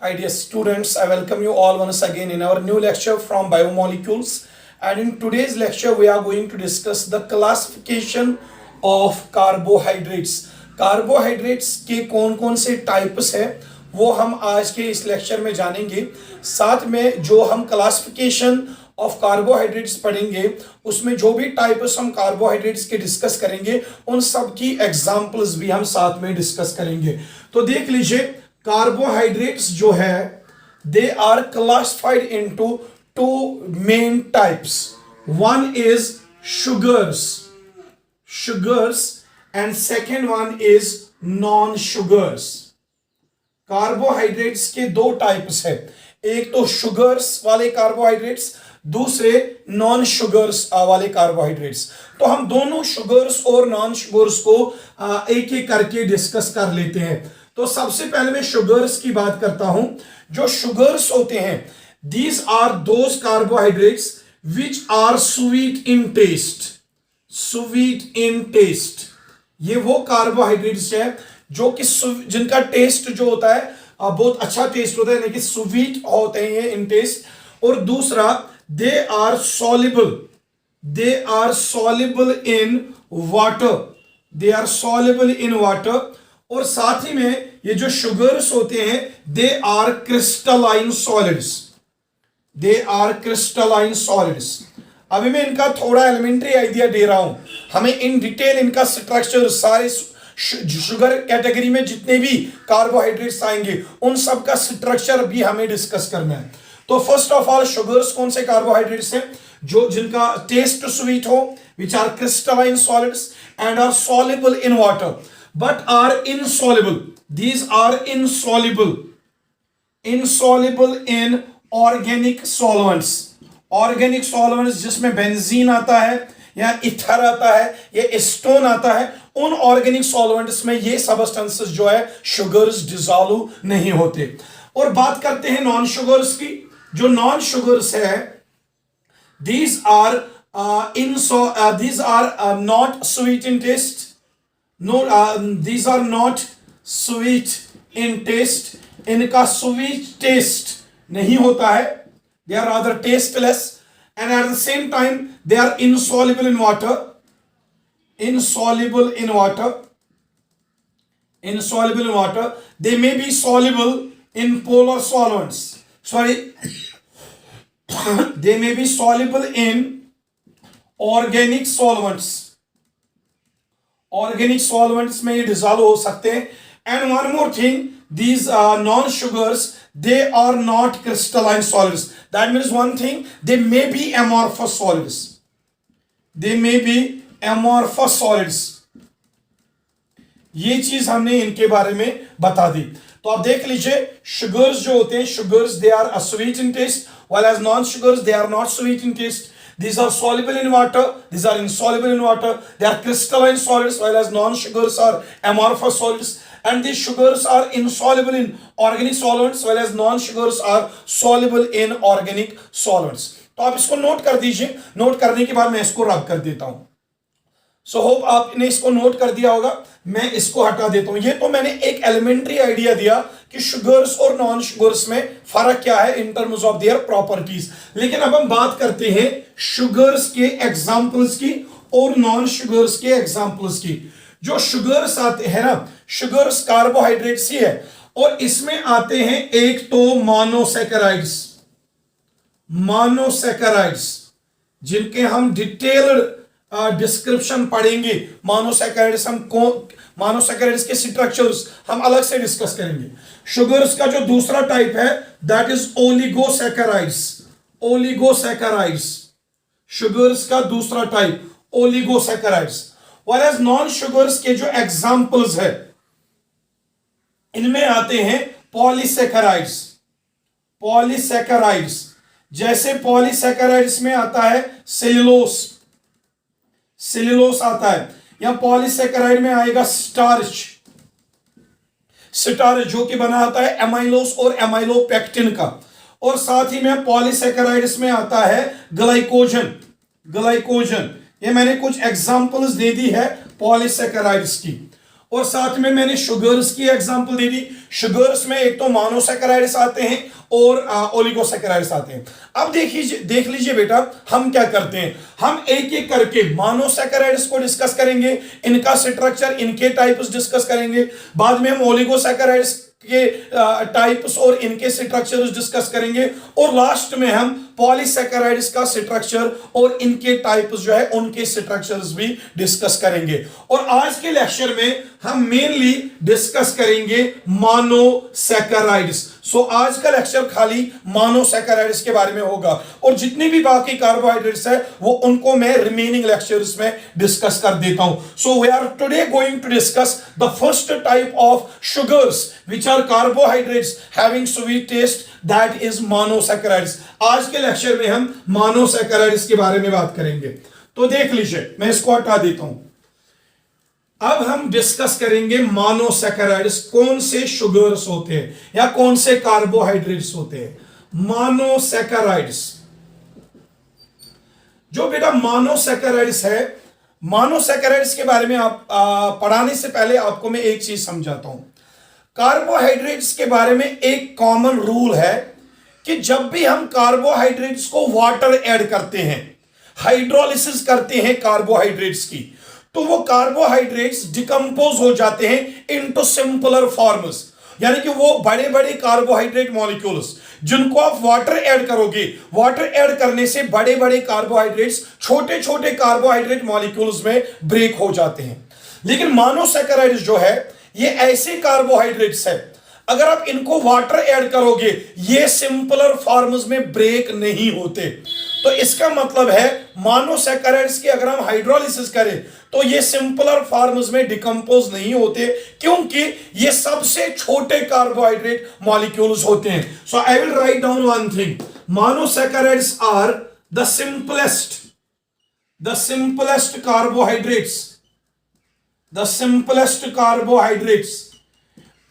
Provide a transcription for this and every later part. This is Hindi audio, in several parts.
Hi dear students, I welcome you all once again in our new lecture from biomolecules, and in today's lecture we are going to discuss the classification of carbohydrates. Carbohydrates के कौन-कौन से टाइप्स है वो हम आज के इस लेक्चर में जानेंगे। साथ में जो हम क्लासिफिकेशन ऑफ कार्बोहाइड्रेट्स पढ़ेंगे उसमें जो भी टाइप्स हम कार्बोहाइड्रेट्स के डिस्कस करेंगे उन सब की एग्जांपल्स भी हम साथ में डिस्कस करेंगे। तो देख लीजिए, कार्बोहाइड्रेट्स जो है they are classified into two main types. One is sugars and second one is non sugars. Carbohydrates के दो टाइप्स है, एक तो शुगर्स वाले कार्बोहाइड्रेट्स, दूसरे नॉन शुगर्स वाले कार्बोहाइड्रेट्स। तो हम दोनों शुगर्स और नॉन शुगर्स को एक एक करके डिस्कस कर लेते हैं। तो सबसे पहले मैं शुगर्स की बात करता हूं। जो शुगर्स होते हैं, these are those carbohydrates which are sweet in taste. Sweet in taste, ये वो कार्बोहाइड्रेट्स है जो कि जिनका टेस्ट जो होता है बहुत अच्छा टेस्ट होता है, यानी कि स्वीट होते हैं ये इन टेस्ट। और दूसरा, they are soluble in water, they are soluble in water. और साथ ही में ये जो शुगर्स होते हैं they are crystalline solids, they are crystalline solids. अभी मैं इनका थोड़ा एलिमेंट्री आइडिया दे रहा हूं, हमें इन डिटेल इनका स्ट्रक्चर, सारे शुगर कैटेगरी में जितने भी कार्बोहाइड्रेट्स आएंगे उन सब का स्ट्रक्चर भी हमें डिस्कस करना है। तो फर्स्ट ऑफ ऑल, शुगर्स कौन से कार्बोहाइड्रेट्स हैं? जो जिनका टेस्ट स्वीट हो, which are crystalline solids and are soluble in water but are insoluble. These are insoluble in organic solvents. Organic solvents जिसमें बेंजीन आता है या इथर आता है या एस्टोन आता है, उन ऑर्गेनिक सॉल्वेंट्स में ये सबस्टेंसेस जो है शुगर्स डिसॉल्व नहीं होते। और बात करते हैं नॉन शुगर्स की। जो नॉन शुगर्स है, these are not sweet in taste. No, these are not sweet in taste. इनका sweet taste नहीं होता है, they are rather tasteless, and at the same time they are insoluble in water. Insoluble in water. They may be soluble in polar solvents. They may be soluble in organic solvents. Organic solvents में ये dissolve हो सकते हैं। And one more thing, these non-sugars, they are not crystalline solids. That means one thing, they may be amorphous solids. They may be amorphous solids. ये चीज हमने इनके बारे में बता दी। तो आप देख लीजिए, शुगर्स जो होते हैं, sugars they are sweet in taste, while as non-sugars they are not sweet in taste. These are soluble in water, these are insoluble in water. They are crystalline solids, while as non-sugars are amorphous solids. And these sugars are insoluble in organic solvents, while as non-sugars are soluble in organic solvents. तो आप इसको नोट कर दीजिए। नोट करने के बाद मैं इसको रब कर देता हूं। सो होप आपने इसको नोट कर दिया होगा। मैं इसको हटा देता हूं। ये तो मैंने एक एलिमेंट्री आइडिया दिया कि शुगर्स और नॉन शुगर्स में फर्क क्या है in terms of their properties. लेकिन अब हम बात करते हैं शुगर्स के एग्जांपल्स की और नॉन शुगर्स के एग्जांपल्स की। जो शुगर्स आते हैं ना, शुगर्स कार्बोहाइड्रेट्स ही है, और इसमें आते हैं एक तो मोनोसैकेराइड्स, जिनके हम डिटेल्ड डिस्क्रिप्शन पढ़ेंगे। मोनोसैकेराइड्स के स्ट्रक्चर्स हम अलग से डिस्कस करेंगे। शुगर्स का जो दूसरा टाइप है दैट इज ओलिगोसैकेराइड्स। शुगर्स का दूसरा type oligosaccharides. Whereas non sugars के जो एग्जांपल्स है, इनमें आते हैं पॉलीसैकेराइड्स। जैसे पॉलीसैकेराइड्स में आता है सेल्यूलोस आता है, या पॉलीसैकेराइड में आएगा स्टार्च, जो कि बना आता है एमाइलोस और एमाइलोपेक्टिन का। और साथ ही में पॉलीसैकेराइड्स में आता है ग्लाइकोजन। ये मैंने कुछ एग्जांपल्स दे दी है पॉलीसैकेराइड्स की। और साथ में मैंने शुगर्स की एग्जांपल दे दी। शुगर्स में एक तो मोनोसैकेराइड्स आते हैं और ओलिगोसैकेराइड्स आते हैं। अब देख लीजिए बेटा, हम क्या करते हैं, हम एक एक करके मोनोसैकेराइड्स को डिस्कस करेंगे, इनका स्ट्रक्चर, इनके टाइप्स डिस्कस करेंगे, बाद में हम ओलिगोसैकेराइड्स के टाइप्स और इनके स्ट्रक्चर्स डिस्कस करेंगे, और लास्ट में हम पॉलीसैकेराइड्स का स्ट्रक्चर और इनके टाइप्स जो है उनके स्ट्रक्चर्स भी डिस्कस करेंगे। और आज के लेक्चर में हम मेनली डिस्कस करेंगे मोनोसैकेराइड्स। सो आज का लेक्चर खाली मोनोसैकेराइड्स के बारे में होगा, और जितने भी बाकी कार्बोहाइड्रेट्स है वो उनको मैं रिमेनिंग लेक्चर्स में डिस्कस कर देता हूं। So we are today going to discuss the first type of sugars which are carbohydrates having sweet taste, that is monosaccharides. आज के लेक्चर में हम मोनोसैकेराइड्स के बारे में बात करेंगे। तो देख लीजिए, मैं इसको हटा देता हूं। अब हम डिस्कस करेंगे मोनोसैकेराइड्स, कौन से शुगर्स होते हैं या कौन से कार्बोहाइड्रेट्स होते हैं। मोनोसैकेराइड्स, जो बेटा मोनोसैकेराइड्स है, मोनोसैकेराइड्स के बारे में आप पढ़ाने से पहले आपको मैं एक चीज समझाता हूं। कार्बोहाइड्रेट्स के बारे में एक कॉमन रूल है कि जब भी हम कार्बोहाइड्रेट्स को वाटर ऐड करते हैं, हाइड्रोलिसिस करते हैं कार्बोहाइड्रेट्स की, तो वो कार्बोहाइड्रेट्स डिकम्पोज हो जाते हैं इनटू सिंपलर फॉर्म्स, यानी कि वो बड़े बड़े कार्बोहाइड्रेट मॉलिक्यूल्स जिनको आप वाटर ऐड करोगे, वाटर ऐड करने से बड़े बड़े कार्बोहाइड्रेट्स छोटे छोटे कार्बोहाइड्रेट मॉलिक्यूल्स में ब्रेक हो जाते हैं। लेकिन मोनोसैकेराइड्स जो है ये ऐसे कार्बोहाइड्रेट्स है, अगर आप इनको वाटर ऐड करोगे ये सिंपलर फॉर्म्स में ब्रेक नहीं होते। तो इसका मतलब है मोनोसैकेराइड्स की अगर हम हाइड्रोलिसिस करें तो ये सिंपलर फॉर्म्स में डिकम्पोज नहीं होते, क्योंकि ये सबसे छोटे कार्बोहाइड्रेट मॉलिक्यूल्स होते हैं। So I will write down one thing, monosaccharides are the simplest carbohydrates.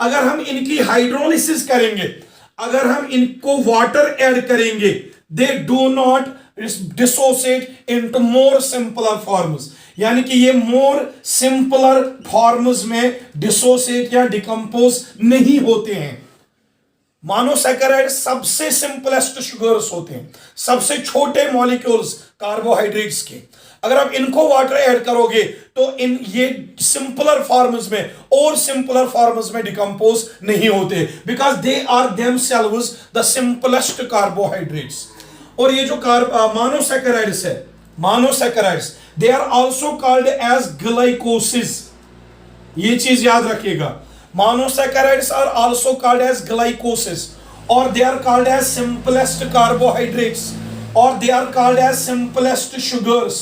अगर हम इनकी हाइड्रोलिसिस करेंगे, अगर हम इनको वाटर ऐड करेंगे, they do not dissociate into more simpler forms, यानी कि ये मोर सिंपलर फॉर्म्स में डिसोसिएट या डिकम्पोज नहीं होते हैं। मोनोसैकेराइड सबसे सिंपलेस्ट शुगर्स होते हैं, सबसे छोटे मॉलिक्यूल्स कार्बोहाइड्रेट्स के। अगर आप इनको वाटर ऐड करोगे तो इन ये सिंपलर फॉर्म्स में और सिंपलर फॉर्म्स में डिकम्पोज नहीं होते, because they are themselves the simplest carbohydrates. और ये जो मोनोसैकेराइड्स है, monosaccharides they are also called as glycoses. ये चीज याद रखिएगा, monosaccharides are also called as glycosis, or they are called as simplest carbohydrates, or they are called as simplest sugars।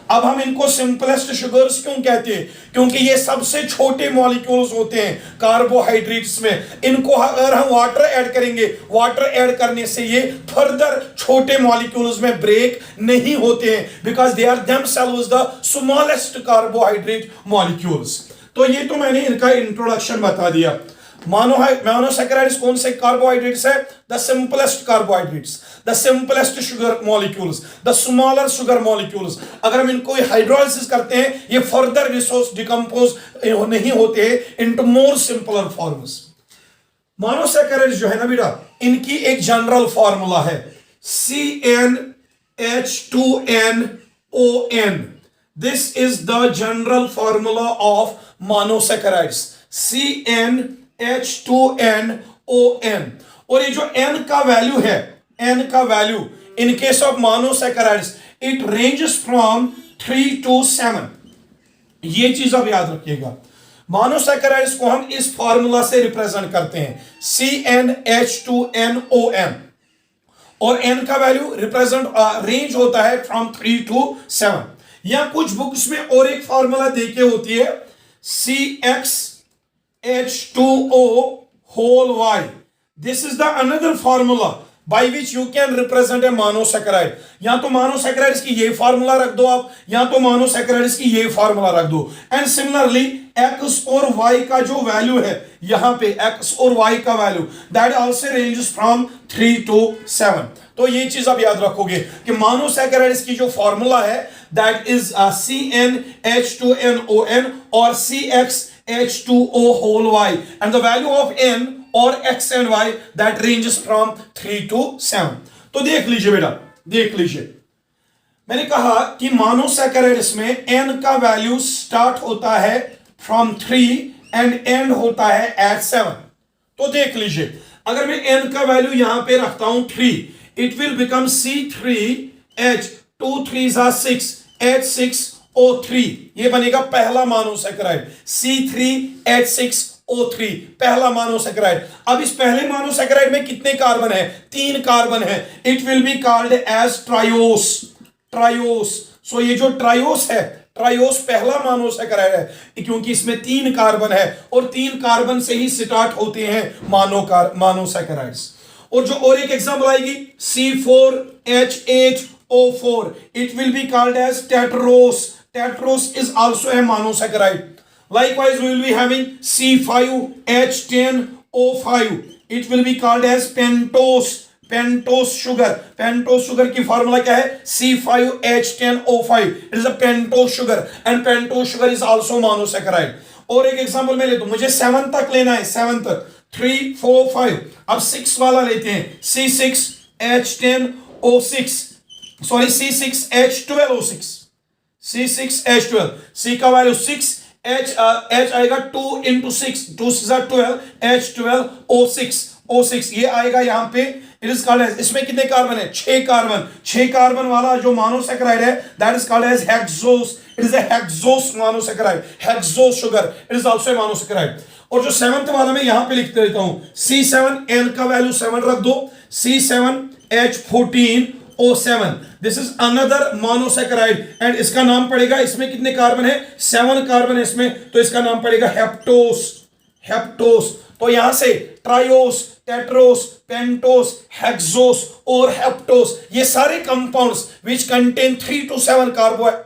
अब हम इनको सिंपलेस्ट शुगर्स क्यों कहते हैं, क्योंकि ये सबसे छोटे मॉलिक्यूल्स होते हैं कार्बोहाइड्रेट्स में। इनको अगर हम वाटर ऐड करेंगे, वाटर ऐड करने से ये फर्दर छोटे मॉलिक्यूल्स में ब्रेक नहीं होते हैं, because they are themselves the smallest carbohydrate molecules. तो ये तो मैंने इनका इंट्रोडक्शन बता दिया। मोनोसैकेराइड्स कौन से कार्बोहाइड्रेट्स है? The simplest carbohydrates, the simplest sugar molecules, the smaller sugar molecules. अगर हम इनको हाइड्रोलिसिस करते हैं ये फर्दर डिकम्पोज नहीं होते into more simpler forms. Monosaccharides जो है ना बेटा, इनकी एक जनरल फॉर्मूला है CnH2nOn। This is the general formula of monosaccharides, CnH2nOn। और ये जो n का वैल्यू है, n का value in case of monosaccharides it ranges from 3 to 7। ये चीज आप याद रखिएगा। मोनोसैकेराइड्स को हम इस फॉर्मूला से रिप्रेजेंट करते हैं CnH2nOn, और n का वैल्यू रिप्रेजेंट रेंज होता है फ्रॉम 3 to 7। या कुछ बुक्स में और एक फॉर्मूला देके होती है CxH2O whole y। This is the another formula by which you can represent a monosaccharide. या तो मोनोसैकेराइड्स की ये फॉर्मूला रख दो आप, या तो मोनोसैकेराइड्स की ये फॉर्मूला रख दो। एंड सिमिलरली x और y का जो वैल्यू है, यहां पे x और y का value that also ranges from 3 to 7। तो ये चीज आप याद रखोगे कि मोनोसैकेराइड्स की जो फॉर्मूला है दैट इज CnH2nOn और CxH2O whole y and the value of n और x and y that ranges from 3 to 7। तो देख लीजिए बेटा, देख लीजिए, मैंने कहा कि मोनोसैकेराइड्स में n का वैल्यू स्टार्ट होता है फ्रॉम 3 एंड एंड होता है एट 7। तो देख लीजिए, अगर मैं n का वैल्यू यहां पे रखता हूं 3, it will become C3H 2 3s are 6 H6O3, ये बनेगा पहला मोनोसैकेराइड C3H6O3, पहला मोनोसैकेराइड। अब इस पहले मोनोसैकेराइड में कितने कार्बन है? 3 कार्बन है। It will be called as triose, triose. So ये जो ट्रायोस है, ट्रायोस पहला मोनोसैकेराइड है क्योंकि इसमें 3 कार्बन है और 3 कार्बन से ही स्टार्ट होते हैं मोनोसैकेराइड्स। और जो और एक एग्जांपल आएगी C4H8O4, it will be called as tetrose, tetrose is also a monosaccharide. Likewise, we will be having C5H10O5. It will be called as pentose, pentose sugar. Pentose sugar की फॉर्मूला क्या है? C5H10O5. It is a pentose sugar and pentose sugar is also monosaccharide. और एक एग्जांपल मैं लेता हूं, मुझे 7 तक लेना है, 7 तक 3 4 5। अब 6 वाला लेते हैं, C6H10O6, sorry C6H12O6, C6H12, C का वैल्यू 6, H आएगा 2 into 6, 2 6 are 12, H12O6, O6 ये आएगा यहां पे। इट इज कॉल्ड एज, इसमें कितने कार्बन है? 6 कार्बन। 6 कार्बन वाला जो मोनोसैकेराइड है that is called as hexose. It is a hexose monosaccharide, hexose sugar, it is also a monosaccharide. और जो 7th वाला मैं यहां पे लिख देता हूं, C7N का वैल्यू 7 रख दो, C7H14O7, this is another monosaccharide and इसका नाम पड़ेगा, इसमें कितने कार्बन है? 7 कार्बन है इसमें, तो इसका नाम पड़ेगा हेप्टोस, हेप्टोस। तो यहां से ट्रायोस, टेट्रोस, पेंटोस, हेक्सोस और हेप्टोस, ये सारे compounds which contain 3 to 7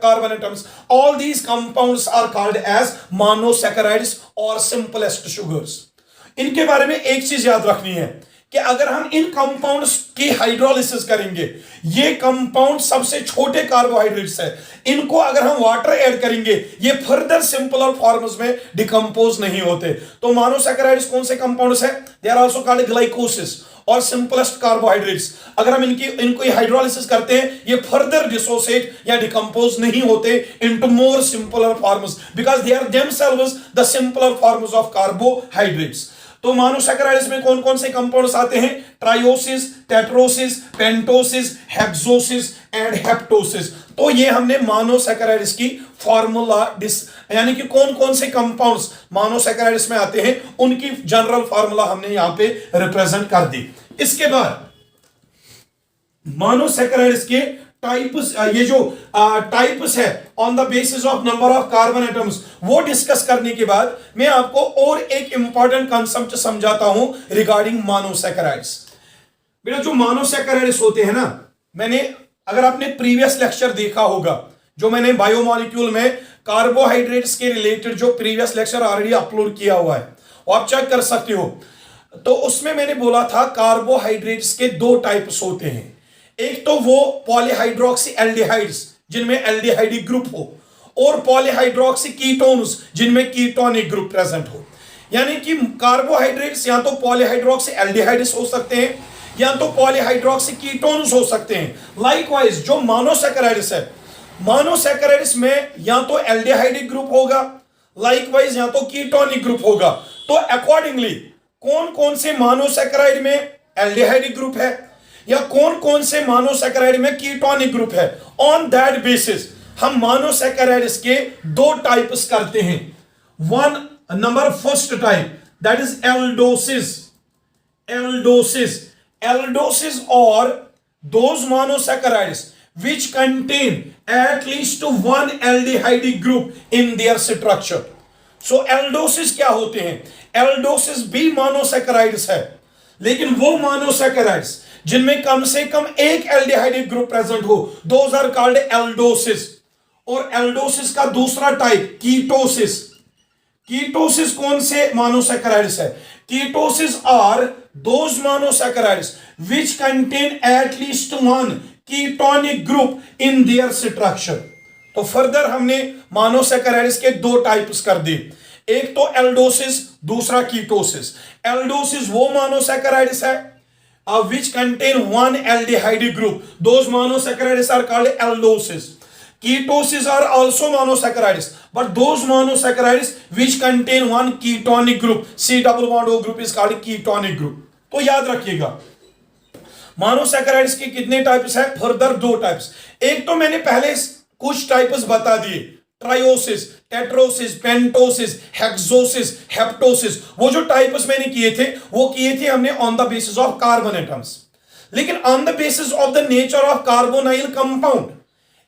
carbon atoms, all these compounds are called as monosaccharides or simplest sugars। इनके बारे में एक चीज याद रखनी है कि अगर हम इन कंपाउंड्स की हाइड्रोलिसिस करेंगे, ये कंपाउंड सबसे छोटे कार्बोहाइड्रेट्स है, इनको अगर हम वाटर ऐड करेंगे ये फर्दर सिंपलर फॉर्म्स में डिकम्पोज नहीं होते। तो मोनोसैकेराइड्स कौन से कंपाउंड्स है? दे आर आल्सो कॉल्ड ग्लाइकोसिस और सिंपलेस्ट कार्बोहाइड्रेट्स। अगर हम इनको हाइड्रोलिसिस करते हैं ये फर्दर डिसोसिएट या डिकम्पोज नहीं होते into more simpler forms because they are themselves the simpler forms of carbohydrates. तो मोनोसैकेराइड्स में कौन कौन से कंपाउंड्स आते हैं? Trioses, tetroses, pentoses, hexoses and heptoses. तो ये हमने मोनोसैकेराइड्स की फॉर्मूला यानी कि कौन कौन से कंपाउंड्स मोनोसैकेराइड्स में आते हैं उनकी जनरल फॉर्मूला हमने यहां पे रिप्रेजेंट कर दी। इसके बाद मोनोसैकेराइड्स के टाइप्स, ये जो टाइप्स है on the basis of number of carbon atoms, वो डिस्कस करने के बाद मैं आपको और एक इंपॉर्टेंट कांसेप्ट समझाता हूं रिगार्डिंग मोनोसैकेराइड्स। बेटा जो मोनोसैकेराइड्स होते हैं ना, मैंने अगर आपने प्रीवियस लेक्चर देखा होगा जो मैंने बायोमॉलिक्यूल में कार्बोहाइड्रेट्स के रिलेटेड जो प्रीवियस लेक्चर ऑलरेडी अपलोड किया हुआ है वो आप चेक कर सकते हो, तो उसमें मैंने बोला था कार्बोहाइड्रेट्स के 2 टाइप्स होते हैं। एक तो वो पॉलीहाइड्रोक्सी एल्डिहाइड्स जिनमें एल्डिहाइडिक ग्रुप हो, और पॉलीहाइड्रोक्सी कीटोन्स जिनमें कीटोनिक ग्रुप प्रेजेंट हो। यानी कि कार्बोहाइड्रेट्स या तो पॉलीहाइड्रोक्सी एल्डिहाइड्स हो सकते हैं या तो पॉलीहाइड्रोक्सी कीटोन्स हो सकते हैं। लाइकवाइज जो मोनोसैकेराइड्स है, मोनोसैकेराइड्स में या तो एल्डिहाइडिक ग्रुप होगा, लाइकवाइज या तो कीटोनिक ग्रुप होगा। तो अकॉर्डिंगली कौन कौन से मोनोसैकेराइड में एल्डिहाइडिक ग्रुप है या कौन कौन से मोनोसैकेराइड में कीटोनिक ग्रुप है, ऑन दैट बेसिस हम मोनोसैकेराइड्स के 2 टाइप्स करते हैं। One number first type that is aldoses, aldoses, aldoses और those monosaccharides which contain at least one aldehydic group in their structure। so aldoses क्या होते हैं? एल्डोसिस भी मोनोसैकेराइड्स है, लेकिन वो मोनोसैकेराइड्स जिनमें कम से कम एक एल्डिहाइडिक ग्रुप प्रेजेंट हो, दोज आर कॉल्ड एल्डोसिस। और एल्डोसिस का दूसरा टाइप कीटोसिस, कीटोसिस कौन से मोनोसैकेराइड्स है? Ketoses are those monosaccharides which contain at least one ketonic group in their structure. तो फर्दर हमने मोनोसैकेराइड्स के दो टाइप्स कर दिए, एक तो एल्डोसिस, दूसरा कीटोसिस। एल्डोसिस वो मोनोसैकेराइड्स है which contain one aldehyde group. Those monosaccharides are called aldoses. Ketoses are also monosaccharides, but those monosaccharides which contain one ketonic group, C double bond O group is called ketonic group. तो याद रखिएगा मोनोसैकेराइड्स के कितने टाइप्स है? फर्दर दो टाइप्स। एक तो मैंने पहले कुछ टाइप्स बता दिए, ट्रायोसिस, टेट्रोसिस, पेंटोसिस, हेक्सोसिस, हेप्टोसिस। वो जो टाइप्स मैंने किए थे वो किए थे हमने on the basis of carbon atoms, लेकिन on the basis of the nature of carbonyl compound.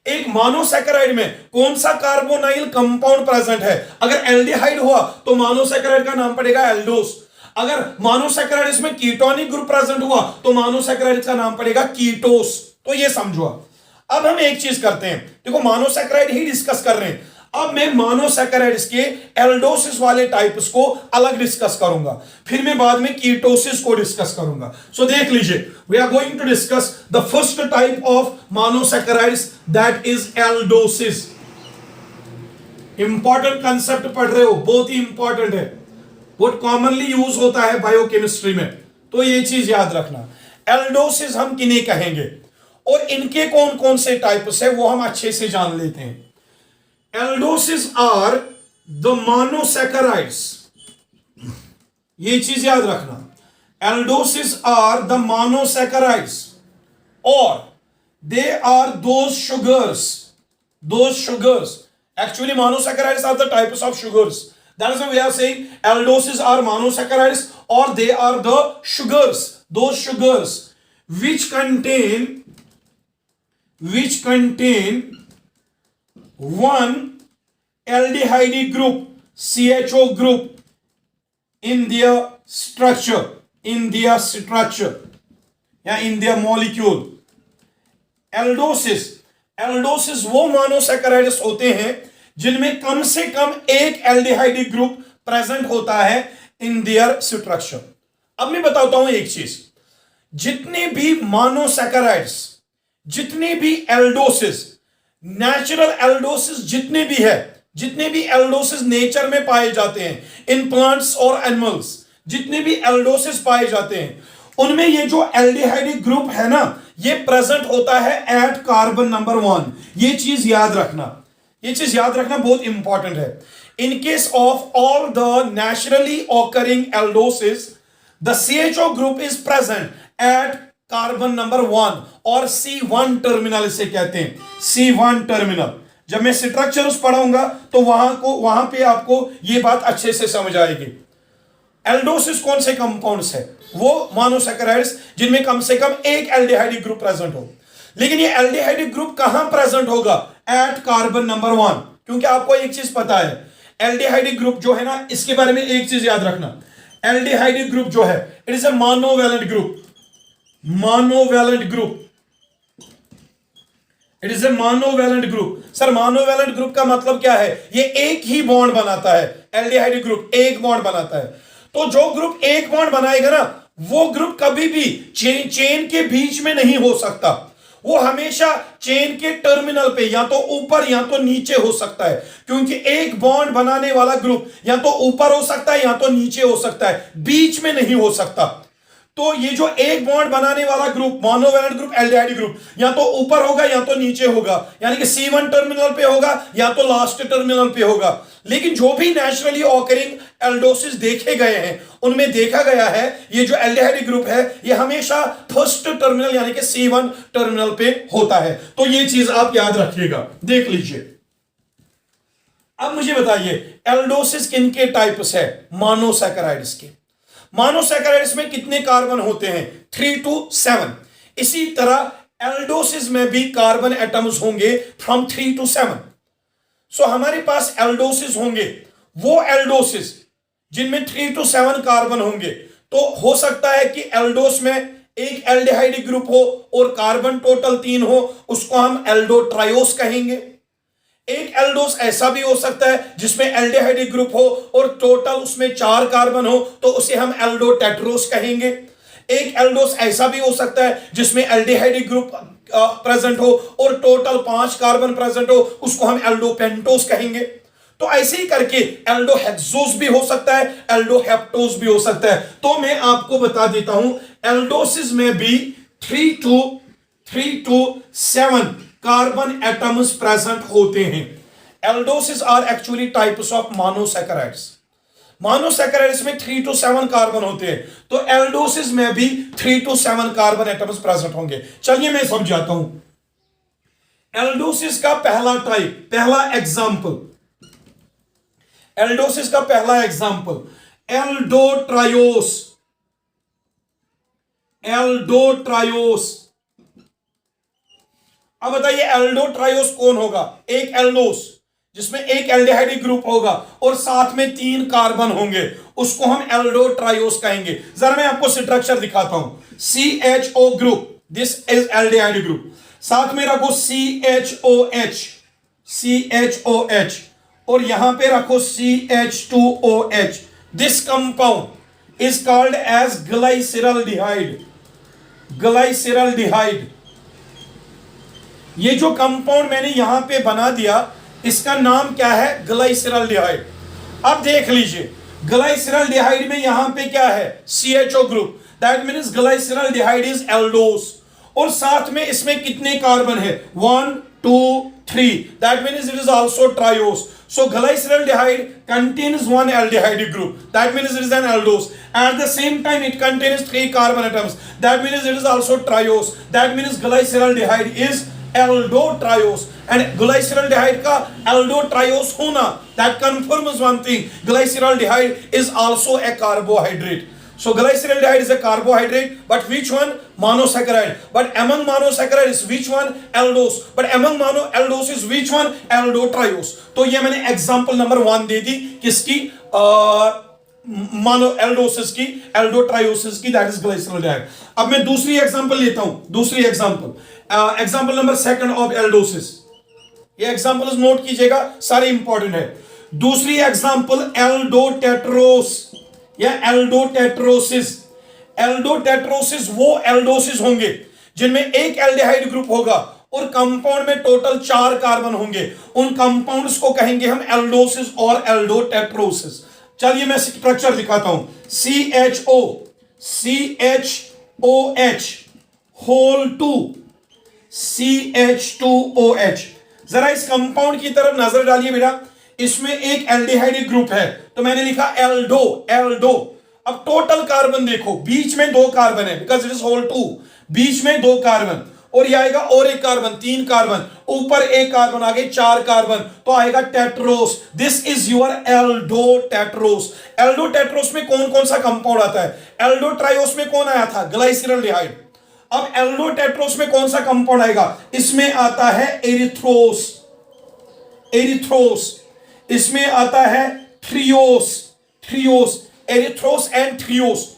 एक मोनोसैकेराइड में कौन सा कार्बोनाइल कंपाउंड प्रेजेंट है? अगर एल्डिहाइड हुआ तो मोनोसैकेराइड का नाम पड़ेगा एल्डोस। अगर मोनोसैकेराइड इसमें कीटोनिक ग्रुप प्रेजेंट हुआ तो मोनोसैकेराइड का नाम पड़ेगा कीटोस। तो ये समझो। अब हम एक चीज करते हैं, देखो मोनोसैकेराइड ही डिस्कस कर रहे हैं, अब मैं मोनोसैकेराइड्स के एल्डोसिस वाले टाइप्स को अलग डिस्कस करूंगा, फिर मैं बाद में कीटोसिस को डिस्कस करूंगा। सो देख लीजिए, we are going to discuss the first type of monosaccharides, that is aldoses. Important concept पढ़ रहे हो, बहुत ही इंपॉर्टेंट है, बहुत कॉमनली यूज होता है बायोकेमिस्ट्री में, तो ये चीज याद रखना। एल्डोसिस हम किन्हें कहेंगे और इनके कौन कौन से टाइप्स है वो हम अच्छे से जान लेते हैं। एल्डोसिस आर द मोनोसैकेराइड्स, ये चीज याद रखना। एल्डोसिस आर द मोनोसैकेराइड्स और they are those sugars, actually monosaccharides are the types of sugars, that is why we are saying aldoses are monosaccharides or they are the sugars, those sugars which contain one aldehyde group, CHO group in their structure या in their molecule। एल्डोसिस वो मोनोसैकेराइड्स होते हैं जिनमें कम से कम एक एल्डिहाइड ग्रुप प्रेजेंट होता है इन देयर स्ट्रक्चर। अब मैं बताता हूं एक चीज, जितने भी मोनोसैकेराइड्स, जितने भी एल्डोसिस, नेचुरल एल्डोसिस जितने भी एल्डोसिस नेचर में पाए जाते हैं, इन प्लांट्स और एनिमल्स जितने भी एल्डोसिस पाए जाते हैं, उनमें ये जो एल्डिहाइड ग्रुप है ना, ये प्रेजेंट होता है एट कार्बन नंबर 1। ये चीज याद रखना बहुत इंपॉर्टेंट है। In case of all the naturally occurring aldoses, the CHO group is present at carbon number 1 और C1 टर्मिनल इसे कहते हैं, C1 टर्मिनल। जब मैं स्ट्रक्चर्स पढ़ाऊंगा तो वहां पे आपको ये बात अच्छे से समझ आएगी। एल्डोसिस कौन से कंपाउंड्स है? वो मोनोसैकेराइड्स जिनमें कम से कम एक एल्डिहाइड ग्रुप प्रेजेंट हो। लेकिन ये एल्डिहाइड ग्रुप कहां प्रेजेंट होगा? At carbon number 1। क्योंकि आपको एक चीज पता है, एल्डिहाइड ग्रुप जो है ना, इसके बारे में एक चीज याद रखना, एल्डिहाइड ग्रुप जो है it is a monovalent group. It is a monovalent group. Sir monovalent group का मतलब क्या है? ये एक ही बॉन्ड बनाता है, एल्डिहाइड ग्रुप एक बॉन्ड बनाता है। तो जो ग्रुप एक बॉन्ड बनाएगा ना, वो ग्रुप कभी भी चेन के बीच में नहीं हो सकता, वो हमेशा चेन के टर्मिनल पे या तो ऊपर या तो नीचे हो सकता है, क्योंकि एक बॉन्ड बनाने वाला ग्रुप या तो ऊपर हो सकता है या तो नीचे हो सकता है, बीच में नहीं हो सकता। तो ये जो एक बॉन्ड बनाने वाला group, monovalent group, aldehyde group, या तो ऊपर होगा या तो नीचे होगा, यानी कि C1 टर्मिनल पे होगा या तो लास्ट टर्मिनल पे होगा। लेकिन जो भी नेचुरली ऑकरिंग एल्डोसिस देखे गए हैं, उनमें देखा गया है ये जो एल्डिहाइड ग्रुप है ये हमेशा फर्स्ट टर्मिनल यानी कि C1 टर्मिनल पे होता है। तो ये चीज आप याद रखिएगा, देख लीजिए। अब मुझे बताइए एल्डोसिस किन के टाइप्स है? मोनोसैकेराइड्स के। मोनोसैकेराइड्स में कितने कार्बन होते हैं? 3 to 7। इसी तरह एल्डोसिस में भी कार्बन एटम्स होंगे फ्रॉम 3 to 7। सो हमारे पास एल्डोसिस होंगे, वो एल्डोसिस जिनमें 3 to 7 कार्बन होंगे। तो हो सकता है कि एल्डोस में एक एल्डिहाइड ग्रुप हो और कार्बन टोटल 3 हो, उसको हम एल्डोट्रायोस कहेंगे। एक एल्डोस ऐसा भी हो सकता है जिसमें एल्डिहाइड ग्रुप हो और टोटल उसमें 4 कार्बन हो, तो उसे हम एल्डोटेट्रोस कहेंगे। एक एल्डोस ऐसा भी हो सकता है जिसमें एल्डिहाइड ग्रुप प्रेजेंट हो और टोटल 5 कार्बन प्रेजेंट हो, उसको हम एल्डोपेंटोस कहेंगे। तो ऐसे ही करके एल्डोहेक्सोस भी हो सकता है, एल्डोहेप्टोस भी हो सकता है। तो मैं आपको बता देता हूं, एल्डोसिस में भी 3 to 7 कार्बन एटम्स प्रेजेंट होते हैं। Aldoses are actually types of monosaccharides. Monosaccharides में 3 to 7 कार्बन होते हैं, तो एल्डोसिस में भी 3 to 7 कार्बन एटम्स प्रेजेंट होंगे। चलिए मैं समझाता हूं। एल्डोसिस का पहला टाइप, पहला एग्जांपल, एल्डोसिस का पहला एग्जांपल एल्डोट्रायोस। एल्डोट्रायोस। अब बताइए एल्डोट्रायोस कौन होगा? एक एल्डोस जिसमें एक एल्डिहाइड ग्रुप होगा और साथ में 3 कार्बन होंगे, उसको हम एल्डोट्रायोस कहेंगे। जरा मैं आपको स्ट्रक्चर दिखाता हूं। CHO group, this is aldehyde group, साथ में रखो CHOH, CHOH, और यहां पे रखो CH2OH। This compound is called as glyceraldehyde. Glyceraldehyde. ये जो कंपाउंड मैंने यहां पे बना दिया, इसका नाम क्या है? ग्लाइसिरल्डिहाइड। अब देख लीजिए, ग्लाइसिरल्डिहाइड में यहां पे क्या है? CHO group, that means glyceraldehyde is aldose. और साथ में इसमें कितने कार्बन है? 1 2 3, that means it is also triose. So glyceraldehyde contains one aldehyde group, that means it is an aldose. At the same time it contains 3 carbon atoms, that means it is also triose. That means glyceraldehyde is aldotriose. And glyceraldehyde का aldotriose होना, that confirms one thing, glyceraldehyde is also a carbohydrate. So glyceraldehyde is a carbohydrate, but which one? Monosaccharide. But among monosaccharides which one? Aldose. But among monoaldoses which one? Aldotriose. तो ये मैंने एग्जांपल नंबर 1 दे दी किसकी? मोनो एल्डोसिस की, एल्डोट्रायोसिस की, दैट इज ग्लाइसरल्डिहाइड। अब मैं दूसरी एग्जांपल लेता हूं, दूसरी example, example number 2 of aldoses. ये एग्जांपल नोट कीजिएगा, सारे इंपॉर्टेंट है। दूसरी एग्जांपल एल्डोटेट्रोस या एल्डोटेट्रोसिस। एल्डोटेट्रोसिस वो एल्डोसिस होंगे जिनमें एक एल्डिहाइड ग्रुप होगा और कंपाउंड में टोटल 4 कार्बन होंगे। उन कंपाउंड्स को कहेंगे हम एल्डोसिस और एल्डोटेट्रोसिस। चलिए मैं स्ट्रक्चर दिखाता हूं। CHO, CHOH whole 2, CH2OH। जरा इस कंपाउंड की तरफ नजर डालिए बेटा, इसमें एक एल्डिहाइड ग्रुप है, तो मैंने लिखा एल्डो, एल्डो। अब टोटल कार्बन देखो, बीच में 2 कार्बन है, बिकॉज इट इज होल 2, बीच में 2 कार्बन, और ये आएगा और एक कार्बन, 3 कार्बन, ऊपर एक कार्बन, आगे 4 कार्बन, तो आएगा tetrose. This is your aldotetrose. Aldotetrose में कौन कौन सा कंपाउंड आता है? एल्डोट्रायोस में कौन आया था? ग्लाइसिरल्डिहाइड। अब एल्डोटेट्रोस में कौन सा कंपाउंड आएगा? इसमें आता है एरिथ्रोस, एरिथ्रोस। इसमें आता है थ्रियोस, थ्रियोस, एरिथ्रोस एंड थ्रियोस।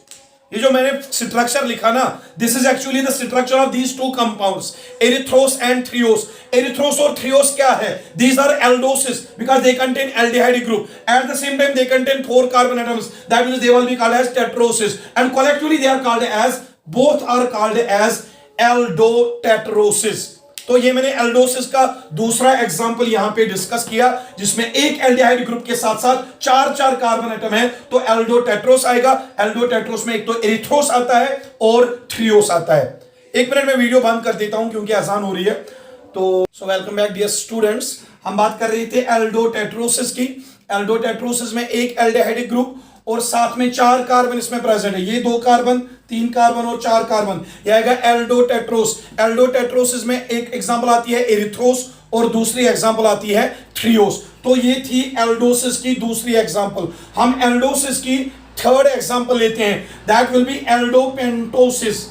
ये जो मैंने स्ट्रक्चर लिखा ना, this is actually the structure of these 2 compounds, erythrose and threose. Erythrose और थ्रियोस क्या है? These are aldoses because they contain aldehyde group, at the same time they contain 4 carbon atoms, that means they will be called as tetroses, and collectively they are called as, both are called as aldotetrosis. तो ये मैंने एल्डोसिस का दूसरा एग्जांपल यहां पे डिस्कस किया, जिसमें एक एल्डिहाइड ग्रुप के साथ साथ 4 कार्बन एटम है, तो एल्डोटेट्रोस आएगा। एल्डोटेट्रोस में एक तो एरिथ्रोस आता है और थ्रियोस आता है। 1 मिनट में वीडियो बंद कर देता हूं क्योंकि आसान हो रही है। तो वेलकम बैक डियर स्टूडेंट्स। हम बात कर रहे थे एल्डोटेट्रोसिस की। एल्डोटेट्रोसिस में एक एल्डिहाइड ग्रुप और साथ में 4 कार्बन इसमें प्रेजेंट है, ये 2 कार्बन, 3 कार्बन और 4 कार्बन, यह आएगा एल्डोटेट्रोस। एल्डोटेट्रोसिस में एक एग्जांपल आती है एरिथ्रोस और दूसरी एग्जांपल आती है थ्रियोस। तो ये थी एल्डोसिस की दूसरी एग्जांपल। हम एल्डोसिस की थर्ड एग्जांपल लेते हैं, that will be aldopentoses.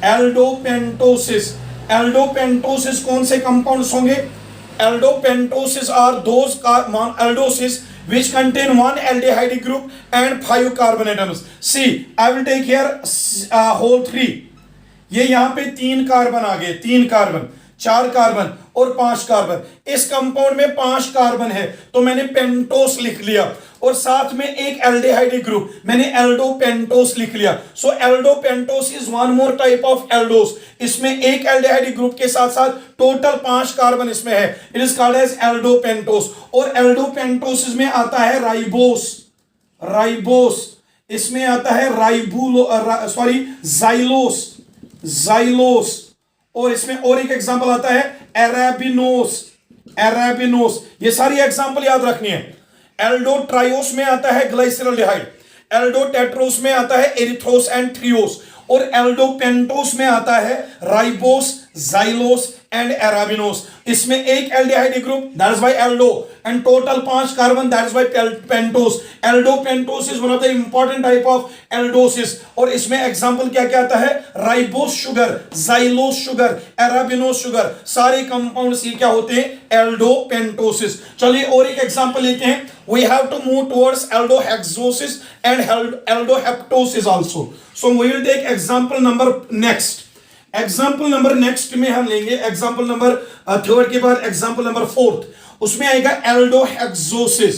Aldopentoses, aldopentoses कौन से कंपाउंड्स होंगे? Aldopentoses are those aldoses which contain 1 aldehyde group and 5 carbon atoms. See, I will take here whole 3. ये यहां पे 3 कार्बन आ गए, 3 कार्बन, 4 कार्बन और 5 कार्बन। इस कंपाउंड में 5 कार्बन है तो मैंने पेंटोस लिख लिया, और साथ में एक एल्डिहाइड ग्रुप, मैंने एल्डोपेंटोस लिख लिया। So aldopentose is one more type of aldose. इसमें एक एल्डिहाइड ग्रुप के साथ साथ टोटल 5 कार्बन इसमें है। It is called as aldopentose. और एल्डोपेंटोस में आता है राइबोस, राइबोस इसमें आता है जाइलोस, जाइलोस। और इसमें और एक एग्जांपल आता है एराबिनोस, एराबिनोस। ये सारी एग्जांपल याद रखनी है। एल्डोट्रायोस में आता है ग्लाइसरल्डिहाइड, एल्डोटेट्रोस में आता है एरिथ्रोस एंड थ्रियोस, और एल्डोपेंटोस में आता है राइबोस, जाइलोस एंड एराबिनोस। इसमें एक aldehyde group, that is why aldo, and total 5 carbon, that is why pentose. Aldopentose is one of the important type of aldoses. और इसमें एग्जांपल क्या क्या आता है, ribose sugar, xylose sugar, arabinose sugar, सारे कंपाउंड्स ये क्या होते हैं, एल्डोपेंटोसिस। चलिए और एक एग्जांपल लेते हैं। We have to move towards aldohexosis and aldoheptosis also. So we will take example number next. Example number next में हम लेंगे example number थर्ड के बाद example number फोर्थ। उसमें आएगा aldohexosis।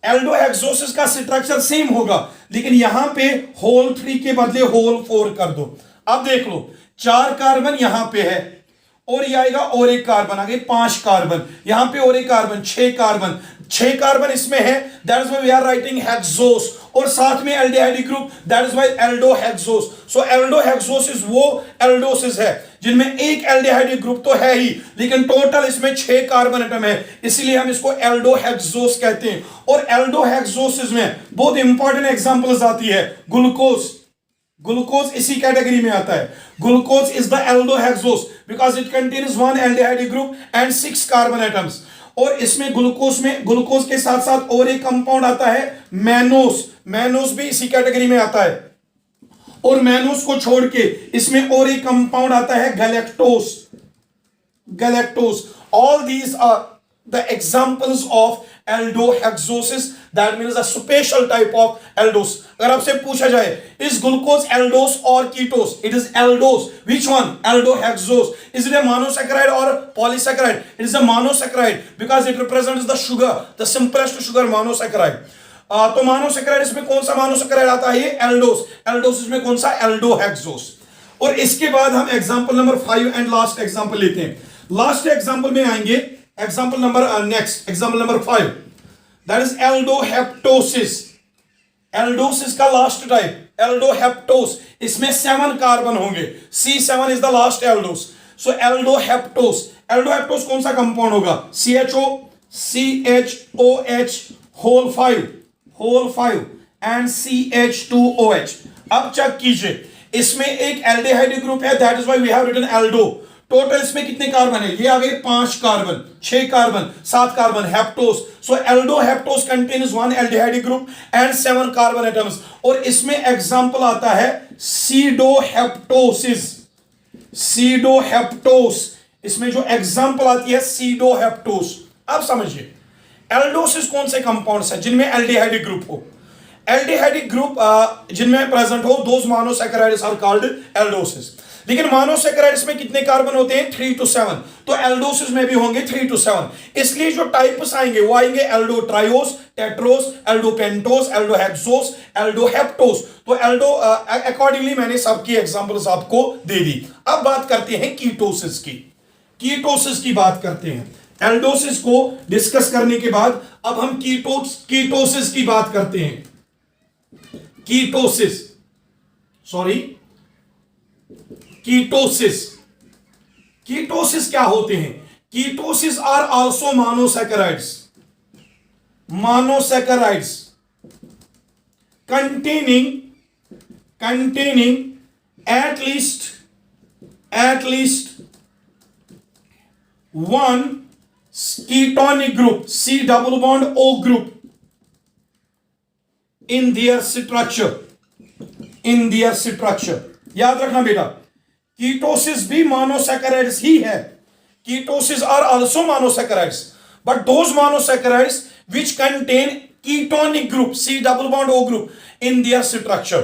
aldohexosis का स्ट्रक्चर सेम होगा, लेकिन यहां पे होल 3 के बदले होल 4 कर दो। अब देख लो, 4 कार्बन यहां पे है, और ये आएगा और एक कार्बन, आगे 5 कार्बन, यहां पे और एक कार्बन, 6 कार्बन, 6 कार्बन इसमें है, that is why we are writing hexose, और साथ में aldehyde group, that is why aldohexose. So aldohexoses वो एल्डोसिस है जिनमें एक एल्डिहाइड ग्रुप तो है ही, लेकिन टोटल इसमें 6 कार्बन एटम है, इसीलिए हम इसको एल्डोहेक्सोस कहते हैं। और एल्डोहेक्सोसिस में बहुत इंपॉर्टेंट एग्जांपल्स आती है। ग्लूकोज, ग्लूकोज इसी कैटेगरी में आता है। Glucose is the aldohexose because it contains 1 aldehyde group and 6 carbon atoms. और इसमें ग्लूकोज के साथ साथ और एक कंपाउंड आता है मैनोस, मैनोस भी इसी कैटेगरी में आता है। और मैनोस को छोड़ के इसमें और एक कंपाउंड आता है galactose, galactose. All these are the examples of aldohexosis, that means a special type of aldose. अगर आपसे पूछा जाए is glucose aldose or ketose, it is aldose. Which one? Aldohexose. Is it a monosaccharide or polysaccharide? It is a monosaccharide because it represents the sugar, the simplest sugar, monosaccharide. तो monosaccharide इसमें कौन सा monosaccharide आता है, ये aldose, aldose इसमें कौन सा, aldohexose। और इसके बाद हम example number 5 and last example लेते हैं। लास्ट एग्जांपल में आएंगे example number next, example number 5, that is aldoheptosis। Aldoses का लास्ट टाइप एल्डोहेप्टोस, इसमें 7 कार्बन होंगे, C7 is the last aldose. So aldoheptose, aldoheptose कौन सा कंपाउंड होगा, CHO, CHOH whole 5 and CH2OH। अब चेक कीजिए, इसमें एक एल्डिहाइड ग्रुप है, that is why we have written aldo. Total इसमें कितने कार्बन है, ये आ गए 5 carbon, 6 carbon, 7 carbon, heptose. So aldoheptose contains 1 aldehyde group and 7 carbon atoms. और इसमें एग्जांपल आता है सीडोहेप्टोसिस, सीडोहेप्टोस, इसमें जो एग्जांपल आती है सीडोहेप्टोस। अब समझिए एल्डोसिस कौन से कंपाउंड्स हैं जिनमें एल्डिहाइड ग्रुप हो। एल्डिहाइड ग्रुप जिनमें प्रेजेंट हो, those monosaccharides are called aldoses. लेकिन मोनोसैकेराइड्स में कितने कार्बन होते हैं, 3 to 7, तो एल्डोसिस में भी होंगे 3 to 7। इसलिए जो टाइप्स आएंगे वो आएंगे एल्डोट्रायोस, टेट्रोस, एल्डोपेंटोस, एल्डोहेक्सोस, एल्डोहेप्टोस। तो एल्डो अकॉर्डिंगली मैंने सबकी एग्जांपल्स आपको दे दी। अब बात करते हैं कीटोसिस की, कीटोसिस की बात करते हैं। एल्डोसिस को डिस्कस करने के बाद अब हम कीटोसिस की बात करते हैं। कीटोसिस, सॉरी कीटोसिस, कीटोसिस क्या होते हैं, ketoses are also monosaccharides, monosaccharides containing at least one ketonic group, C double bond O group in their structure, याद रखना बेटा, कीटोसिस भी मोनोसैकेराइड्स ही है। Ketoses are also monosaccharides, but those monosaccharides which contain ketonic group, C double bond O group in their structure।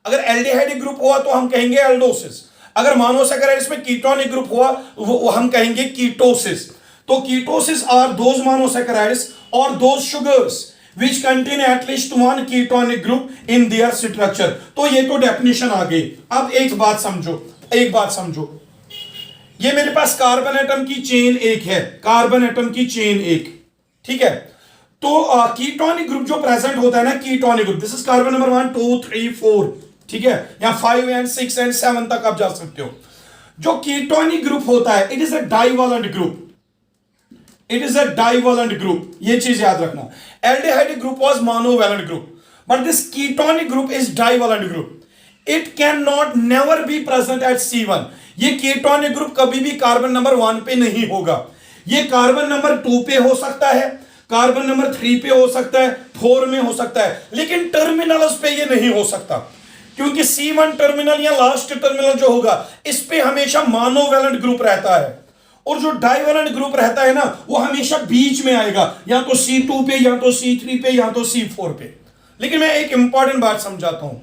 अगर एल्डिहाइड ग्रुप हुआ तो हम कहेंगे एल्डोसिस, अगर मोनोसैकेराइड्स में कीटोनिक ग्रुप हुआ वो हम कहेंगे कीटोसिस। तो कीटोसिस आर दोज मोनोसैकेराइड्स और those sugars which contain at least one ketonic group in their structure। तो ये तो डेफिनेशन आ गई। अब एक बात समझो, ये मेरे पास कार्बन एटम की चेन एक है, कार्बन एटम की चेन एक, ठीक है। तो कीटोनिक ग्रुप जो प्रेजेंट होता है ना, ketonic group, this is carbon number 1 2 3 4, ठीक है, या 5 एंड 6 एंड 7 तक आप जा सकते हो। जो कीटोनिक ग्रुप होता है, it is a divalent group, it is a divalent group, ये चीज याद रखना। Aldehyde group was monovalent group, but this ketonic group is divalent group. It can not never be present at C1। ये कीटोनिक ग्रुप कभी भी कार्बन नंबर 1 पे नहीं होगा, ये कार्बन नंबर 2 पे हो सकता है, कार्बन नंबर 3 पे हो सकता है, 4 में हो सकता है, लेकिन टर्मिनल्स पे ये नहीं हो सकता, क्योंकि C1 टर्मिनल या लास्ट टर्मिनल जो होगा इस पे हमेशा मोनोवैलेंट ग्रुप रहता है, और जो डाइवैलेंट ग्रुप रहता है ना वो हमेशा बीच में आएगा, या तो C2 पे, या तो C3 पे, या तो C4 पे। लेकिन मैं एक इंपॉर्टेंट बात समझाता हूं,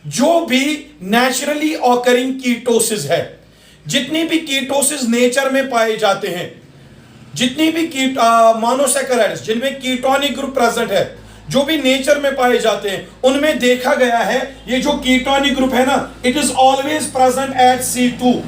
जो भी नेचुरली ऑकरिंग कीटोसिस है, जितनी भी कीटोसिस नेचर में पाए जाते हैं, जितनी भी मोनोसैकेराइड्स जिनमें कीटोनिक ग्रुप प्रेजेंट है, जो भी नेचर में पाए जाते हैं, उनमें देखा गया है ये जो कीटोनिक ग्रुप है ना, it is always present at C2,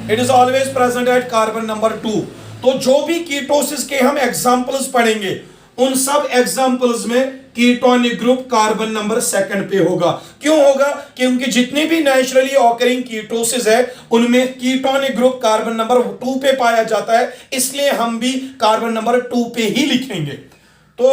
it is always present at carbon number 2। तो जो भी कीटोसिस के हम एग्जांपल्स पढ़ेंगे, उन सब एग्जांपल्स में कीटोनिक ग्रुप कार्बन नंबर 2 पे होगा। क्यों होगा? क्योंकि जितने भी नेचुरली ऑकरिंग कीटोसिस है उनमें कीटोनिक ग्रुप कार्बन नंबर 2 पे पाया जाता है, इसलिए हम भी कार्बन नंबर 2 पे ही लिखेंगे। तो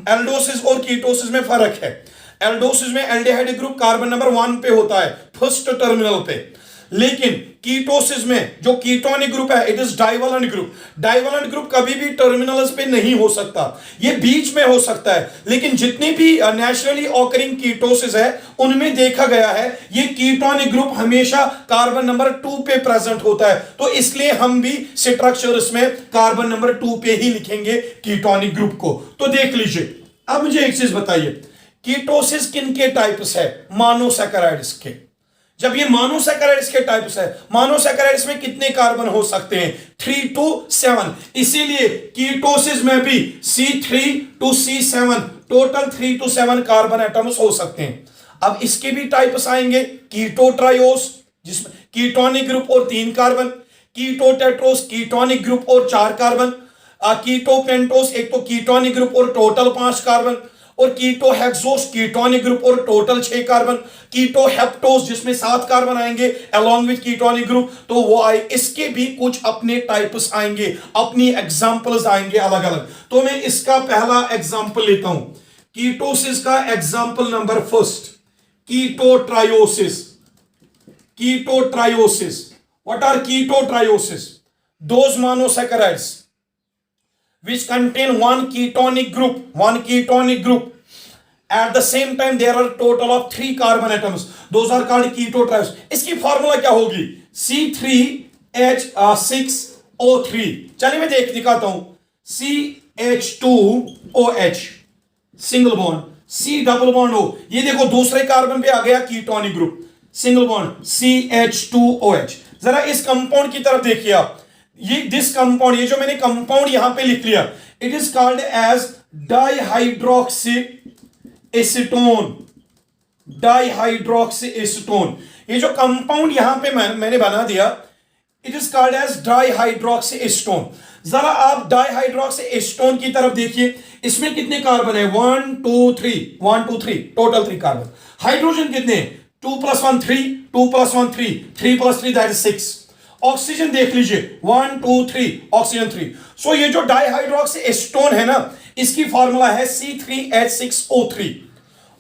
एल्डोसिस और कीटोसिस में फर्क है। एल्डोसिस में एल्डिहाइड ग्रुप कार्बन नंबर 1 पे होता है, फर्स्ट टर्मिनल पे, लेकिन कीटोसिस में जो कीटोनिक ग्रुप है, it is divalent group. Divalent group कभी भी टर्मिनल्स पे नहीं हो सकता, ये बीच में हो सकता है, लेकिन जितनी भी नेचुरली ऑकरिंग कीटोसिस है उनमें देखा गया है ये कीटोनिक ग्रुप हमेशा कार्बन नंबर 2 पे प्रेजेंट होता है। तो इसलिए हम भी स्ट्रक्चर्स में कार्बन नंबर 2 पे ही लिखेंगे कीटोनिक ग्रुप को। तो देख लीजिए, अब मुझे एक चीज बताइए, कीटोसिस किन के टाइप्स है? मोनोसैकेराइड्स के। जब ये मोनोसैकेराइड्स के टाइप्स है, मोनोसैकेराइड्स में कितने कार्बन हो सकते हैं? 3 to 7। इसीलिए कीटोसिस में भी C3 to C7 total 3 to 7 carbon atoms हो सकते हैं। अब इसके भी टाइप्स आएंगे, कीटोट्रायोस जिसमें कीटोनिक ग्रुप और 3 कार्बन, कीटोटेट्रोस कीटोनिक ग्रुप और 4 कार्बन, कीटोपेंटोस एक तो कीटोनिक ग्रुप और टोटल 5 कार्बन, और कीटोहेक्सोस कीटोनिक ग्रुप और टोटल 6 कार्बन, कीटोहेप्टोस जिसमें 7 कार्बन आएंगे अलोंग विद कीटोनिक ग्रुप, तो वो आए। इसके भी कुछ अपने टाइप्स आएंगे, अपनी एग्जांपल्स आएंगे अलग अलग। तो मैं इसका पहला एग्जांपल लेता हूं, कीटोसिस का example number first, ketotrioses. Ketotrioses, what are ketotrioses? Those monosaccharides which contain one ketonic group at the same time there are total of 3 carbon atoms, those are called ketotrios। इसकी फार्मूला क्या होगी? C3H6O3। चलिए मैं दिखाता हूं, CH2OH single bond, C double bond O, ये देखो दूसरे कार्बन पे आ गया ketonic group, single bond CH2OH। जरा इस कंपाउंड की तरफ देखिए आप, ये दिस कंपाउंड, ये जो मैंने कंपाउंड यहां पे लिख लिया, it is called as dihydroxy acetone. Dihydroxy acetone, ये जो कंपाउंड यहां पे मैंने बना दिया, it is called as dihydroxy acetone. जरा आप डाइहाइड्रोक्सी एसीटोन की तरफ देखिए, इसमें कितने कार्बन है? 1 2 3 टोटल 3 कार्बन। हाइड्रोजन कितने? 2 + 1 3, 2 + 1 3, 3 + 3 दैट इज 6। ऑक्सीजन देख लीजिए, 1 2 3, ऑक्सीजन 3। सो ये जो डाइहाइड्रोक्सी एसीटोन है ना, इसकी फार्मूला है C3H6O3,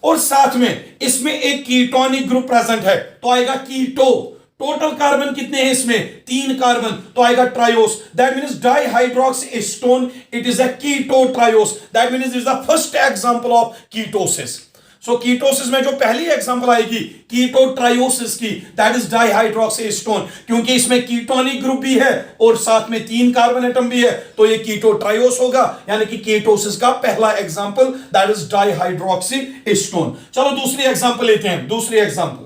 और साथ में इसमें एक कीटोनिक ग्रुप प्रेजेंट है, तो आएगा कीटो। टोटल कार्बन कितने हैं इसमें? 3 कार्बन, तो आएगा triose. That means dihydroxy acetone, it is a ketotriose. That means it is the first example of ketoses. So ketoses में जो पहली एग्जांपल आएगी कीटोट्रायोसिस की, दैट इज डाइहाइड्रोक्सी एसीटोन, क्योंकि इसमें कीटोनिक ग्रुप भी है और साथ में 3 कार्बन एटम भी है, तो ये कीटोट्रायोस होगा, यानी कि कीटोसिस का पहला example that is dihydroxy acetone. चलो दूसरी एग्जांपल लेते हैं, दूसरी example,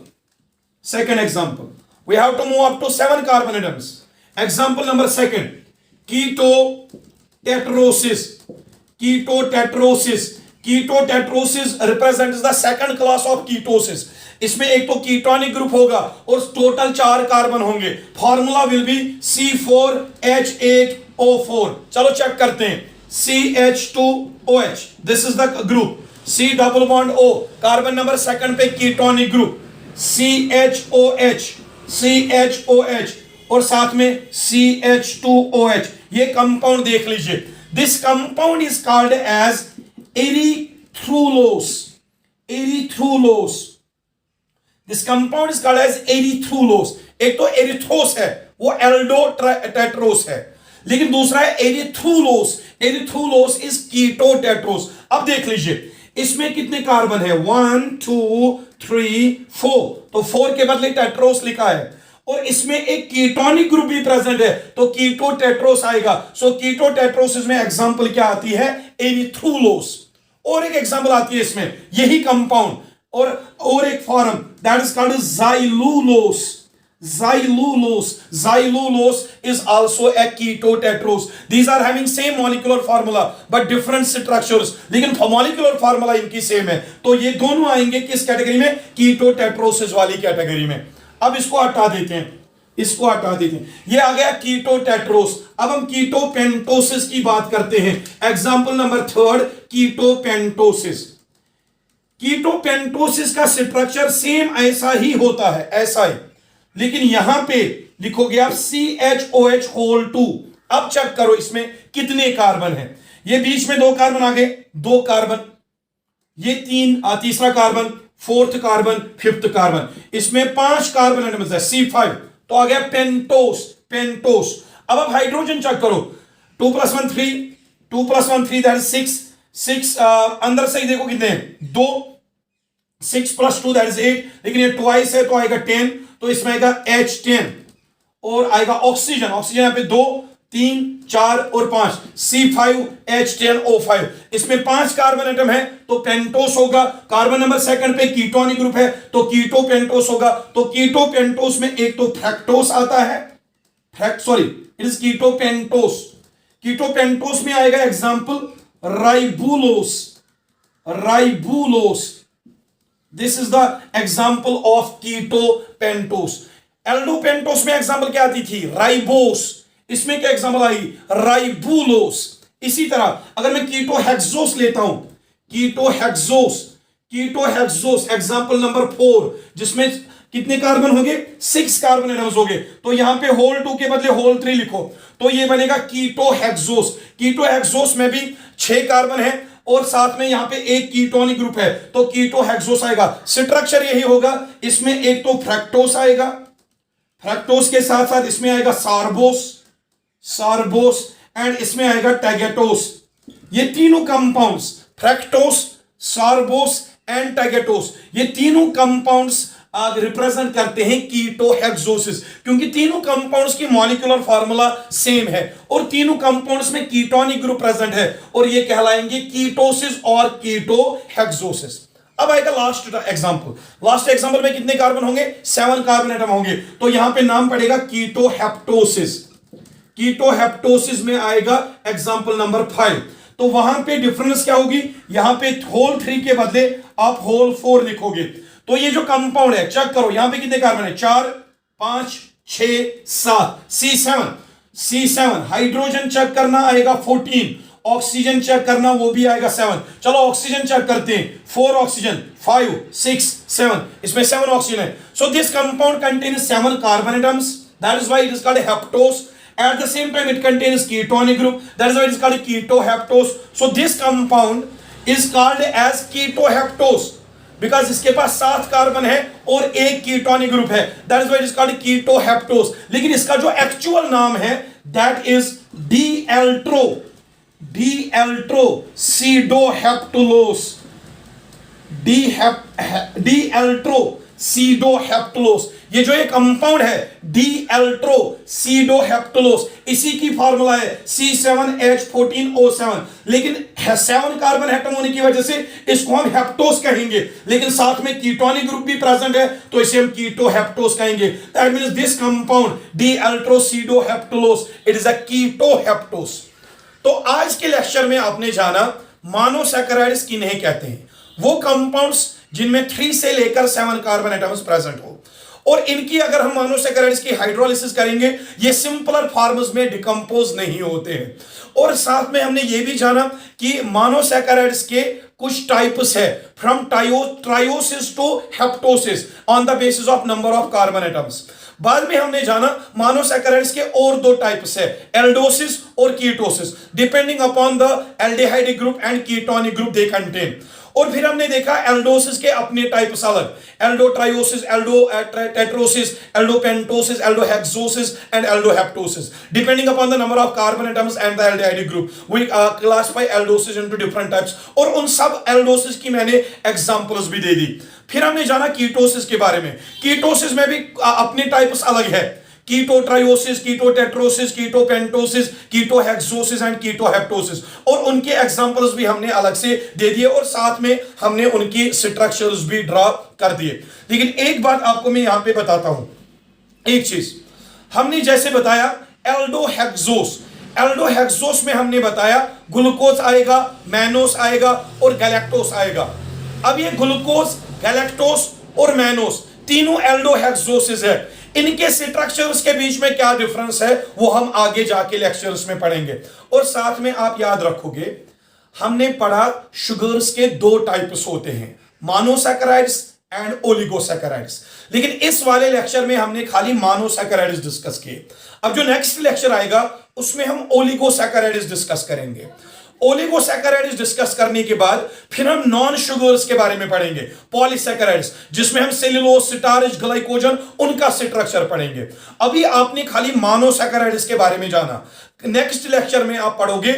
second example, we have to move up to 7 carbon atoms. Example number second, ketotetrosis. Ketotetrosis represents the second class of ketosis. इसमें एक तो कीटोनिक ग्रुप होगा और टोटल 4 कार्बन होंगे. Formula will be C4H8O4. चलो चेक करते हैं. CH2OH, this is the group. C double bond O, carbon number second पे कीटोनिक ग्रुप. CHOH और साथ में CH2OH. ये कंपाउंड देख लीजिए. This compound is called as erythrulose. This compound is called as erythrulose. एक तो एरिथ्रोस है, वो एल्डोटेट्रोस है, लेकिन दूसरा है एरिथ्रुलोस. एरिथ्रुलोस इज कीटोटेट्रोस. अब देख लीजिए इसमें कितने कार्बन है, 1 2 3 4. तो 4 के बदले टेट्रोस लिखा है और इसमें एक कीटोनिक ग्रुप भी प्रेजेंट है तो कीटोटेट्रोस आएगा. सो कीटोटेट्रोसिस में एग्जांपल क्या आती है, एरिथ्रुलोस. और एक एग्जांपल आती है इसमें यही कंपाउंड और एक form that is called xylulose. Xylulose is also a ketotetrose. These are having same molecular formula but different structures, लेकिन molecular formula इनकी सेम है. तो ये दोनों आएंगे किस कैटेगरी में, कीटोटेट्रोसिस वाली कैटेगरी में. अब इसको हटा देते हैं, ये आ गया कीटोटेट्रोस. अब हम कीटोपेंटोसिस की बात करते हैं. Example number third, ketopentoses. Ketopentoses का स्ट्रक्चर सेम ऐसा ही होता है, ऐसा ही, लेकिन यहां पे लिखोगे आप CHOH होल 2. अब चेक करो इसमें कितने कार्बन हैं. ये बीच में 2 कार्बन आ गए, 2 कार्बन, ये तीसरा carbon, 4th carbon, 5th carbon. इसमें 5 कार्बन एटम्स है, C5. तो आ गया पेंटोस. अब आप हाइड्रोजन चेक करो, 2 + 1 3, 2 + 1 3, दैट इज 6. अंदर से ही देखो कितने हैं, 2. 6 + 2 दैट इज 8, लेकिन ये ट्वाइस है तो आएगा 10. तो इसमें आएगा H10 और आएगा ऑक्सीजन यहां पे 2 3 4 और 5, C5H10O5. इसमें 5 कार्बन एटम है तो पेंटोस होगा. कार्बन नंबर सेकंड पे कीटोनिक ग्रुप है तो कीटोपेंटोस होगा. तो कीटोपेंटोस में एक तो फ्रैक्टोस आता है, इट इज कीटोपेंटोस में आएगा example ribulose. This is the example of ketopentose. Aldopentose में एग्जांपल क्या आती थी, राइबोस. इसमें क्या एग्जांपल आई, राइबुलोस. इसी तरह अगर मैं कीटोहेक्सोस लेता हूं, कीटोहेक्सोस एग्जांपल नंबर 4, जिसमें कितने कार्बन होंगे, 6 कार्बन एटम्स होंगे. तो यहां पे होल 2 के बदले होल 3 लिखो तो ये बनेगा कीटोहेक्सोस में भी 6 कार्बन है और साथ में यहां पे एक कीटोनिक ग्रुप है तो कीटोहेक्सोस आएगा. स्ट्रक्चर यही होगा, इसमें एक तो फ्रैक्टोस आएगा, फ्रैक्टोस के साथ साथ इसमें आएगा सार्बोस एंड इसमें आएगा टैगेटोस. ये तीनों कंपाउंड्स, फ्रैक्टोस, सार्बोस एंड टैगेटोस, ये तीनों कंपाउंड्स रिप्रेजेंट करते हैं कीटोहेक्सोसिस, क्योंकि तीनों कंपाउंड्स की मॉलिक्यूलर फार्मूला सेम है और तीनों कंपाउंड्स में कीटोनिक ग्रुप प्रेजेंट है और ये कहलाएंगे कीटोसिस और कीटोहेक्सोसिस. अब आएगा लास्ट एग्जांपल में कितने कार्बन होंगे, 7 कार्बन एटम होंगे. तो यहां पे नाम पड़ेगा कीटोहेप्टोसिस में आएगा एग्जांपल नंबर 5. तो वहां पे डिफरेंस क्या होगी, यहां पे होल 3 के बदले आप होल 4 लिखोगे. तो ये जो कंपाउंड है चेक करो, यहां पे कितने कार्बन है, 4 5 6 7, C7. हाइड्रोजन चेक करना आएगा 14, ऑक्सीजन चेक करना वो भी आएगा 7. चलो ऑक्सीजन चेक करते हैं, 4 ऑक्सीजन, 5 6 7, इसमें 7 ऑक्सीजन है. So this compound contains 7 carbon atoms, that is why it is called heptose. At the same time it contains ketonic group, that is why it is called ketoheptose. So this compound is called as ketoheptose because इसके पास 7 कार्बन है और एक कीटोनिक ग्रुप है, that is why it is called ketoheptose. लेकिन इसका जो एक्चुअल नाम है that is D-altroheptulose. सीडोहेप्टुलोस। ये जो एक कंपाउंड है डी एल्ट्रो सीडोहेप्टुलोस, इसी की फार्मूला है C7H14O7, लेकिन 7 कार्बन एटम होने की वजह से इसको हम हेप्टोस कहेंगे, लेकिन साथ में कीटोनिक ग्रुप भी प्रेजेंट है तो इसे हम कीटोहेप्टोस कहेंगे। That means this compound D altro sedoheptulose, it is a ketoheptose. तो आज के लेक्चर में आपने जाना मोनोसैकेराइड्स किन्हें कहते हैं, वो कंपाउंड्स जिनमें 3 से लेकर 7 कार्बन एटम्स प्रेजेंट हो, और इनकी अगर हम मोनोसैकेराइड्स की हाइड्रोलिसिस करेंगे ये सिंपलर फॉर्म्स में डिकम्पोज नहीं होते हैं। और साथ में हमने ये भी जाना कि मोनोसैकेराइड्स के कुछ टाइप्स है, from trioses to heptoses on the basis of number of carbon atoms. बाद में हमने जाना मोनोसैकेराइड्स के और 2 टाइप्स है, एल्डोसिस और ketoses, depending upon the aldehyde group and ketonic group they contain. और फिर हमने देखा एल्डोसिस के अपने टाइप्स अलग, aldotrioses, aldotetroses, aldopentoses, aldohexoses and aldoheptoses, depending upon the number of carbon atoms and the aldehyde group we classify aldoses into different types. और उन सब एल्डोसिस की मैंने एग्जांपल्स भी दे दी। फिर हमने जाना कीटोसिस के बारे में। कीटोसिस में भी अपने टाइप्स अलग है, कीटोट्रायोसिस, कीटोटेट्रोसिस, कीटोपेंटोसिस, कीटोहेक्सोसिस एंड कीटोहेप्टोसिस, और उनके एग्जांपल्स भी हमने अलग से दे दिए और साथ में हमने उनकी स्ट्रक्चर्स भी ड्रॉ कर दिए। लेकिन एक बात आपको मैं यहां पे बताता हूं, एक चीज हमने जैसे बताया एल्डोहेक्सोस, एल्डोहेक्सोस में हमने बताया ग्लूकोज आएगा, मैनोस आएगा और गैलेक्टोस आएगा। अब ये ग्लूकोज, गैलेक्टोस और मैनोस तीनों एल्डोहेक्सोसिस है। इनके स्ट्रक्चर्स के बीच में क्या डिफरेंस है वो हम आगे जाके लेक्चर्स में पढ़ेंगे। और साथ में आप याद रखोगे हमने पढ़ा शुगर्स के 2 टाइप्स होते हैं, मोनोसैकेराइड्स एंड ओलिगोसैकेराइड्स, लेकिन इस वाले लेक्चर में हमने खाली मोनोसैकेराइड्स डिस्कस किए। अब जो नेक्स्ट लेक्चर आएगा उसमें हम ओलिगोसैकेराइड्स डिस्कस करेंगे। ओलिगोसैकेराइड्स डिस्कस करने के बाद फिर हम नॉन शुगर्स के बारे में पढ़ेंगे, पॉलीसैकेराइड्स, जिसमें हम सेलुलोज, स्टार्च, ग्लाइकोजन, उनका स्ट्रक्चर पढ़ेंगे। अभी आपने खाली मोनोसैकेराइड्स के बारे में जाना, नेक्स्ट लेक्चर में आप पढ़ोगे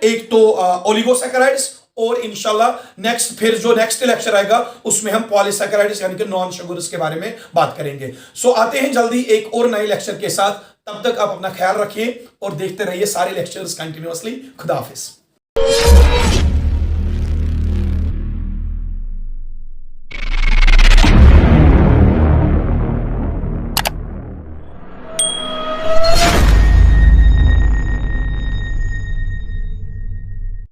एक तो ओलिगोसैकेराइड्स, और इंशाल्लाह नेक्स्ट फिर जो नेक्स्ट लेक्चर आएगा उसमें हम पॉलीसैकेराइड्स यानी कि नॉन शुगर्स के बारे में बात करेंगे। सो आते हैं जल्दी एक और नए लेक्चर के साथ, तब तक आप अपना ख्याल रखिए और देखते रहिए सारे लेक्चर्स कंटिन्यूअसली। खुदा हाफिज।